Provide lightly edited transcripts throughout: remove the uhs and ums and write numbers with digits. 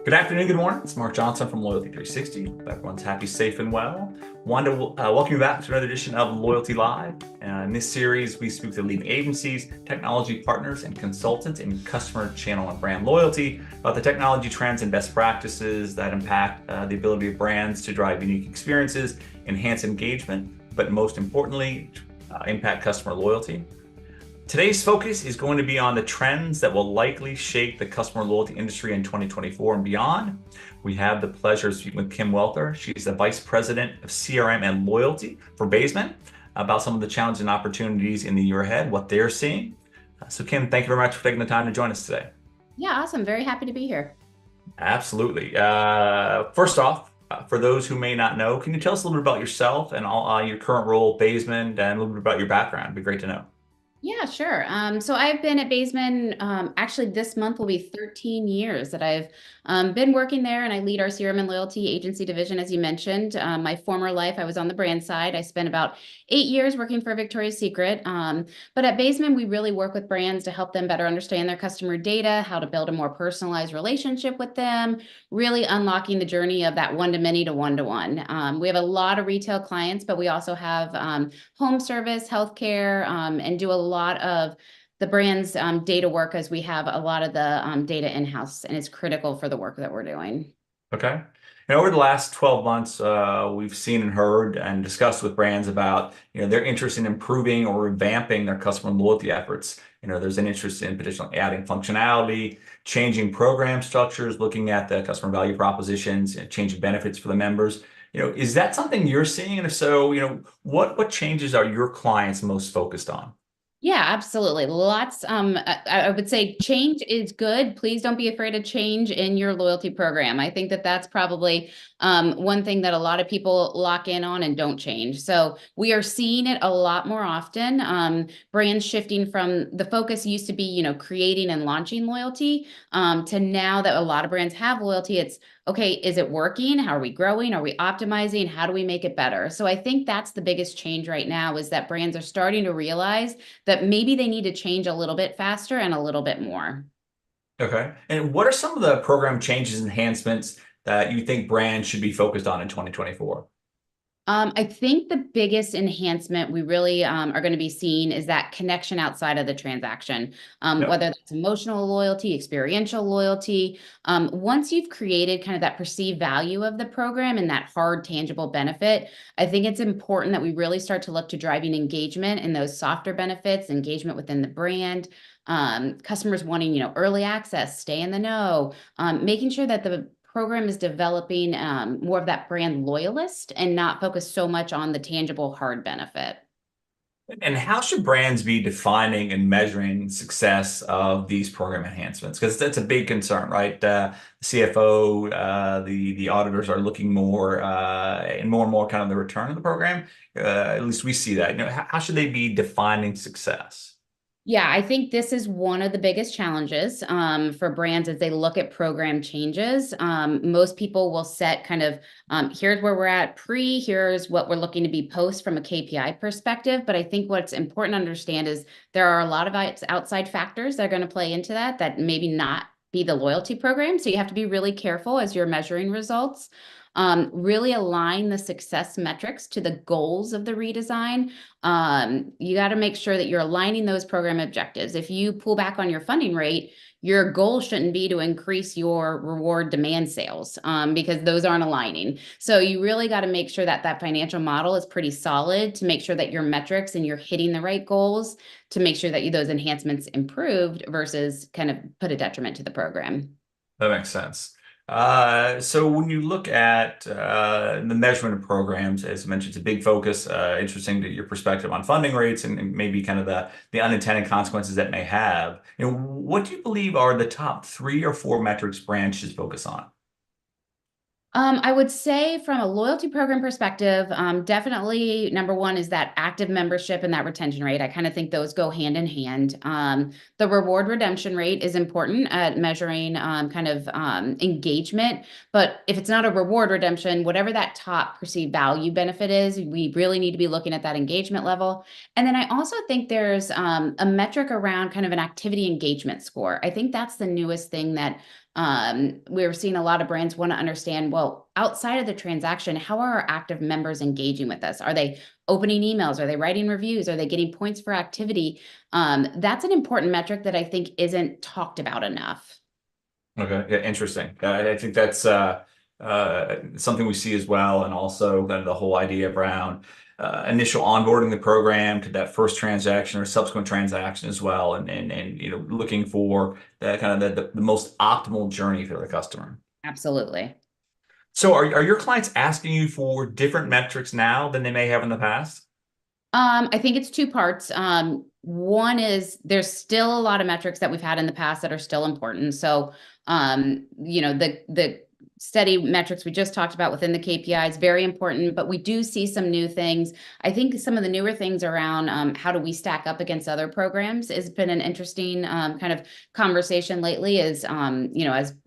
Good afternoon, good morning. It's Mark Johnson from Loyalty360. Hope everyone's happy, safe, and well. Wanted to welcome you back to another edition of Loyalty Live. In this series, we speak to leading agencies, technology partners, and consultants in customer channel and brand loyalty about the technology trends and best practices that impact the ability of brands to drive unique experiences, enhance engagement, but most importantly, impact customer loyalty. Today's focus is going to be on the trends that will likely shape the customer loyalty industry in 2024 and beyond. We have the pleasure of speaking with Kim Welther. She's the Vice President of CRM and Loyalty for Baseman, about some of the challenges and opportunities in the year ahead, what they're seeing. So Kim, thank you very much for taking the time to join us today. Yeah, awesome. Very happy to be here. Absolutely. First off, for those who may not know, can you tell us a little bit about yourself and your current role at Baseman and a little bit about your background? It'd be great to know. Yeah, sure. So I've been at Baseman, actually this month will be 13 years that I've been working there, and I lead our CRM and loyalty agency division, as you mentioned. My former life, I was on the brand side. I spent about 8 years working for Victoria's Secret. But at Baseman, we really work with brands to help them better understand their customer data, how to build a more personalized relationship with them, really unlocking the journey of that one-to-many to one-to-one. We have a lot of retail clients, but we also have home service, healthcare, and do a lot of the brand's data work, as we have a lot of the data in-house, and it's critical for the work that we're doing. Okay. And over the last 12 months, we've seen and heard and discussed with brands about, their interest in improving or revamping their customer loyalty efforts. There's an interest in potentially adding functionality, changing program structures, looking at the customer value propositions, changing benefits for the members. Is that something you're seeing? And if so, what changes are your clients most focused on? Yeah, absolutely. Lots. I would say change is good. Please don't be afraid of change in your loyalty program. I think that that's probably one thing that a lot of people lock in on and don't change. So we are seeing it a lot more often. Brands shifting from the focus used to be, creating and launching loyalty, to now that a lot of brands have loyalty, it's okay, is it working? How are we growing? Are we optimizing? How do we make it better? So I think that's the biggest change right now, is that brands are starting to realize that maybe they need to change a little bit faster and a little bit more. Okay. And what are some of the program changes, enhancements that you think brands should be focused on in 2024? I think the biggest enhancement we really are going to be seeing is that connection outside of the transaction, Yep. whether that's emotional loyalty, experiential loyalty. Once you've created kind of that perceived value of the program and that hard, tangible benefit, I think it's important that we really start to look to driving engagement in those softer benefits, engagement within the brand. Customers wanting, early access, stay in the know, making sure that the program is developing more of that brand loyalist and not focus so much on the tangible hard benefit. And how should brands be defining and measuring success of these program enhancements? Because that's a big concern, right? CFO, the auditors are looking more and more kind of the return of the program. At least we see that. How should they be defining success? Yeah, I think this is one of the biggest challenges for brands as they look at program changes. Most people will set kind of, here's where we're at pre, here's what we're looking to be post from a KPI perspective. But I think what's important to understand is there are a lot of outside factors that are going to play into that maybe not be the loyalty program. So you have to be really careful as you're measuring results. Really align the success metrics to the goals of the redesign. You got to make sure that you're aligning those program objectives. If you pull back on your funding rate, your goal shouldn't be to increase your reward demand sales, because those aren't aligning. So you really got to make sure that that financial model is pretty solid to make sure that your metrics and you're hitting the right goals to make sure that those enhancements improved versus kind of put a detriment to the program. That makes sense. So when you look at the measurement of programs, as you mentioned, it's a big focus. Interesting to your perspective on funding rates and maybe kind of the unintended consequences that may have. What do you believe are the top 3 or 4 metrics brands should focus on? I would say from a loyalty program perspective, definitely number one is that active membership and that retention rate. I kind of think those go hand in hand. The reward redemption rate is important at measuring kind of engagement. But if it's not a reward redemption, whatever that top perceived value benefit is, we really need to be looking at that engagement level. And then I also think there's a metric around kind of an activity engagement score. I think that's the newest thing that We're seeing a lot of brands want to understand, well, outside of the transaction, how are our active members engaging with us? Are they opening emails? Are they writing reviews? Are they getting points for activity? That's an important metric that I think isn't talked about enough. Okay, yeah, interesting. I think that's something we see as well, and also kind of the whole idea around initial onboarding the program to that first transaction or subsequent transaction as well, and looking for that kind of the most optimal journey for the customer. Absolutely. So, are your clients asking you for different metrics now than they may have in the past? I think it's two parts. One is there's still a lot of metrics that we've had in the past that are still important. So, the steady metrics we just talked about within the KPI is very important, but we do see some new things. I think some of the newer things around how do we stack up against other programs has been an interesting kind of conversation lately. As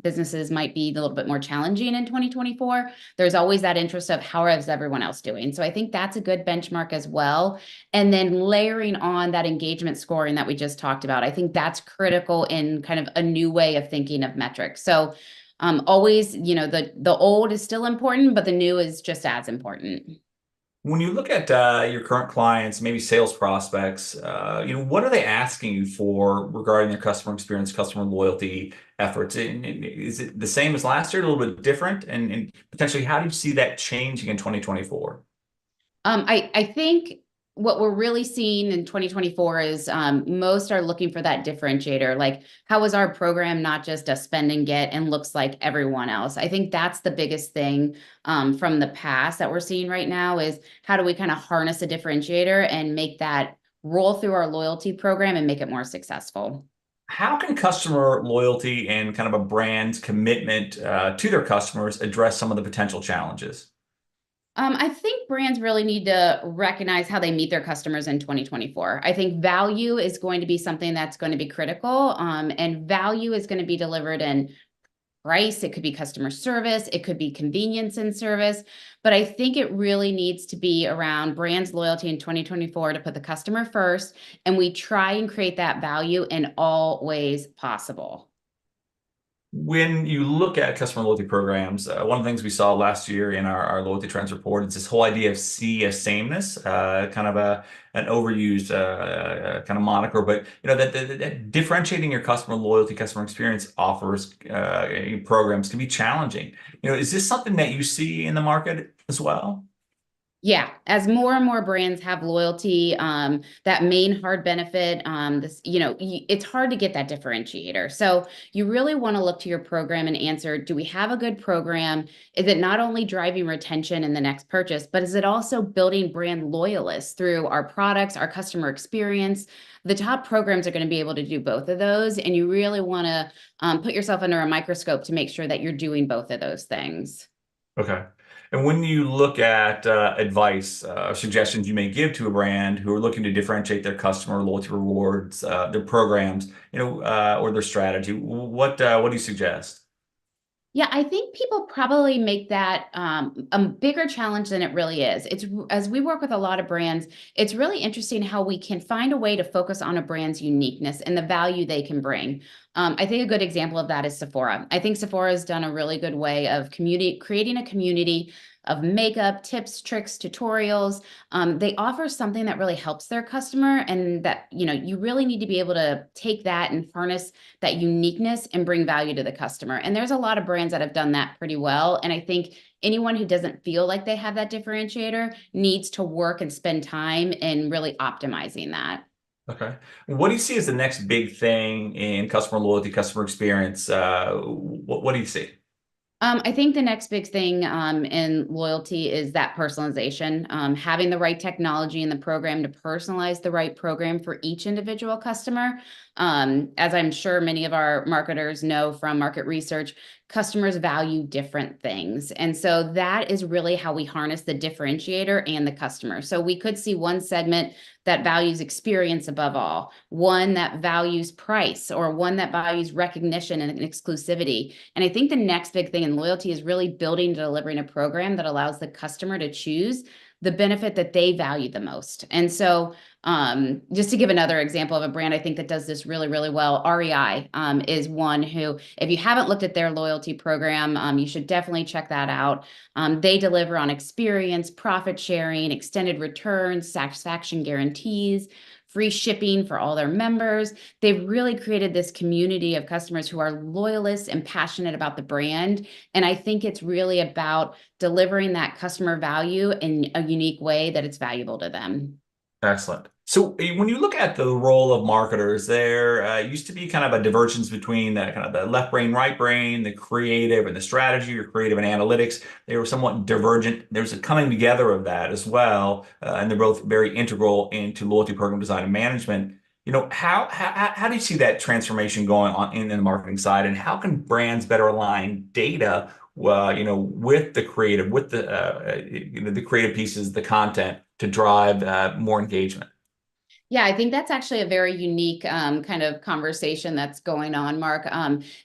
businesses might be a little bit more challenging in 2024, there's always that interest of how is everyone else doing. So I think that's a good benchmark as well. And then layering on that engagement scoring that we just talked about, I think that's critical in kind of a new way of thinking of metrics. So always, the old is still important, but the new is just as important. When you look at your current clients, maybe sales prospects, what are they asking you for regarding their customer experience, customer loyalty efforts? And is it the same as last year, a little bit different? And potentially, how do you see that changing in 2024? I think what we're really seeing in 2024 is most are looking for that differentiator. Like, how is our program not just a spend and get and looks like everyone else? I think that's the biggest thing from the past that we're seeing right now is how do we kind of harness a differentiator and make that roll through our loyalty program and make it more successful? How can customer loyalty and kind of a brand's commitment to their customers address some of the potential challenges? I think brands really need to recognize how they meet their customers in 2024. I think value is going to be something that's going to be critical, and value is going to be delivered in price. It could be customer service. It could be convenience and service. But I think it really needs to be around brands loyalty in 2024 to put the customer first, and we try and create that value in all ways possible. When you look at customer loyalty programs, one of the things we saw last year in our loyalty trends report is this whole idea of see a sameness, kind of an overused kind of moniker, but that differentiating your customer loyalty, customer experience offers programs can be challenging. Is this something that you see in the market as well? Yeah, as more and more brands have loyalty, that main hard benefit, it's hard to get that differentiator. So you really want to look to your program and answer, do we have a good program? Is it not only driving retention in the next purchase, but is it also building brand loyalists through our products, our customer experience? The top programs are going to be able to do both of those, and you really want to put yourself under a microscope to make sure that you're doing both of those things. Okay. And when you look at advice or suggestions you may give to a brand who are looking to differentiate their customer loyalty rewards, their programs, or their strategy, what do you suggest? Yeah, I think people probably make that a bigger challenge than it really is. It's as we work with a lot of brands, it's really interesting how we can find a way to focus on a brand's uniqueness and the value they can bring. I think a good example of that is Sephora. I think Sephora has done a really good way of creating a community of makeup, tips, tricks, tutorials. They offer something that really helps their customer, and that you really need to be able to take that and harness that uniqueness and bring value to the customer. And there's a lot of brands that have done that pretty well. And I think anyone who doesn't feel like they have that differentiator needs to work and spend time in really optimizing that. Okay. What do you see as the next big thing in customer loyalty, customer experience? What do you see? I think the next big thing in loyalty is that personalization, having the right technology in the program to personalize the right program for each individual customer. As I'm sure many of our marketers know from market research, customers value different things. And so that is really how we harness the differentiator and the customer. So we could see one segment that values experience above all, one that values price, or one that values recognition and exclusivity. And I think the next big thing in loyalty is really building and delivering a program that allows the customer to choose the benefit that they value the most. And so just to give another example of a brand I think that does this really, really well, REI is one who, if you haven't looked at their loyalty program, you should definitely check that out. They deliver on experience, profit sharing, extended returns, satisfaction guarantees, free shipping for all their members. They've really created this community of customers who are loyalists and passionate about the brand. And I think it's really about delivering that customer value in a unique way that it's valuable to them. Excellent. So when you look at the role of marketers, there used to be kind of a divergence between the kind of the left brain, right brain, the creative and the strategy, or creative and analytics. They were somewhat divergent. There's a coming together of that as well, and they're both very integral into loyalty program design and management. How do you see that transformation going on in the marketing side, and how can brands better align data, with the creative, with the creative pieces, the content to drive more engagement? Yeah, I think that's actually a very unique kind of conversation that's going on, Mark,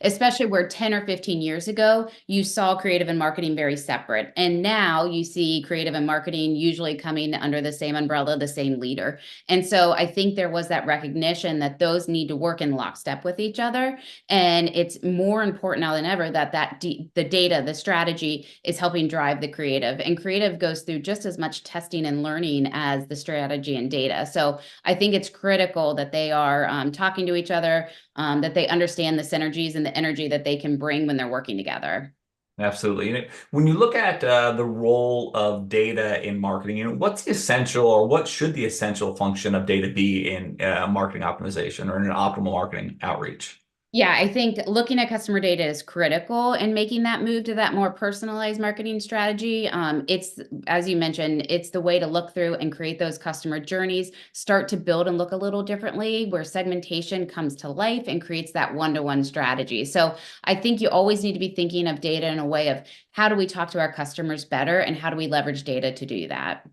especially where 10 or 15 years ago, you saw creative and marketing very separate. And now you see creative and marketing usually coming under the same umbrella, the same leader. And so I think there was that recognition that those need to work in lockstep with each other. And it's more important now than ever that the data, the strategy is helping drive the creative. And creative goes through just as much testing and learning as the strategy and data. So I think it's critical that they are talking to each other, that they understand the synergies and the energy that they can bring when they're working together. Absolutely. When you look at the role of data in marketing, what's the essential, or what should the essential function of data be in marketing optimization or in an optimal marketing outreach? Yeah, I think looking at customer data is critical and making that move to that more personalized marketing strategy. It's, as you mentioned, it's the way to look through and create those customer journeys, start to build and look a little differently, where segmentation comes to life and creates that one-to-one strategy. So I think you always need to be thinking of data in a way of how do we talk to our customers better and how do we leverage data to do that?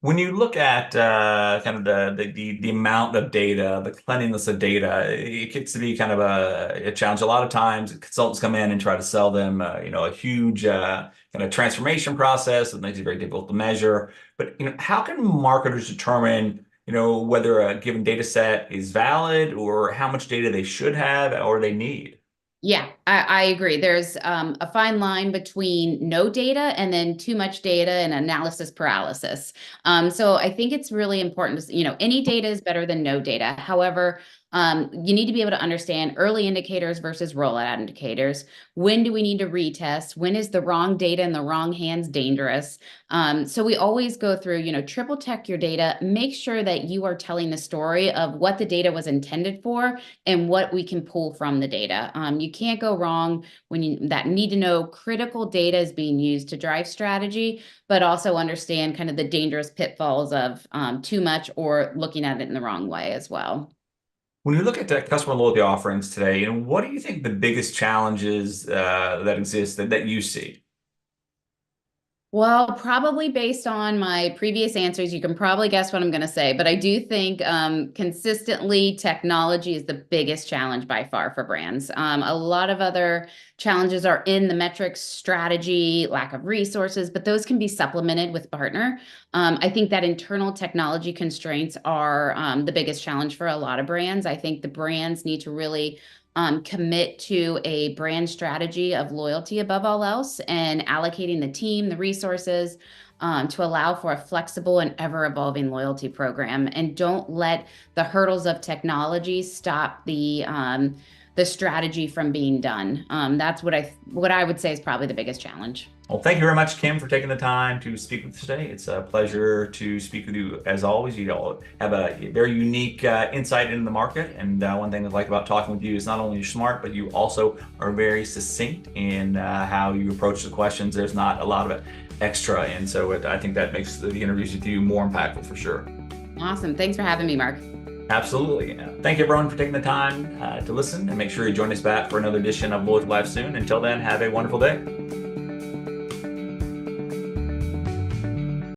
When you look at kind of the amount of data, the cleanliness of data, it gets to be kind of a challenge. A lot of times, consultants come in and try to sell them, a huge kind of transformation process that makes it very difficult to measure. But how can marketers determine, whether a given data set is valid, or how much data they should have or they need? Yeah, I agree. There's a fine line between no data and then too much data and analysis paralysis. So I think it's really important to, any data is better than no data. However, you need to be able to understand early indicators versus rollout indicators. When do we need to retest? When is the wrong data in the wrong hands dangerous? So we always go through, triple check your data, make sure that you are telling the story of what the data was intended for and what we can pull from the data. You can't go wrong when that need to know critical data is being used to drive strategy, but also understand kind of the dangerous pitfalls of too much or looking at it in the wrong way as well. When you look at the customer loyalty offerings today, what do you think the biggest challenges that exist that you see? Well, probably based on my previous answers, you can probably guess what I'm going to say, but I do think consistently technology is the biggest challenge by far for brands. A lot of other challenges are in the metrics, strategy, lack of resources, but those can be supplemented with partner. I think that internal technology constraints are the biggest challenge for a lot of brands. I think the brands need to really commit to a brand strategy of loyalty above all else and allocating the team, the resources to allow for a flexible and ever-evolving loyalty program. And don't let the hurdles of technology stop the strategy from being done. That's what I would say is probably the biggest challenge. Well, thank you very much, Kim, for taking the time to speak with us today. It's a pleasure to speak with you as always. You all have a very unique insight into the market. And one thing I like about talking with you is not only you're smart, but you also are very succinct in how you approach the questions. There's not a lot of extra. And so I think that makes the interviews with you more impactful for sure. Awesome. Thanks for having me, Mark. Absolutely. Thank you, everyone, for taking the time to listen, and make sure you join us back for another edition of Loyalty Live soon. Until then, have a wonderful day.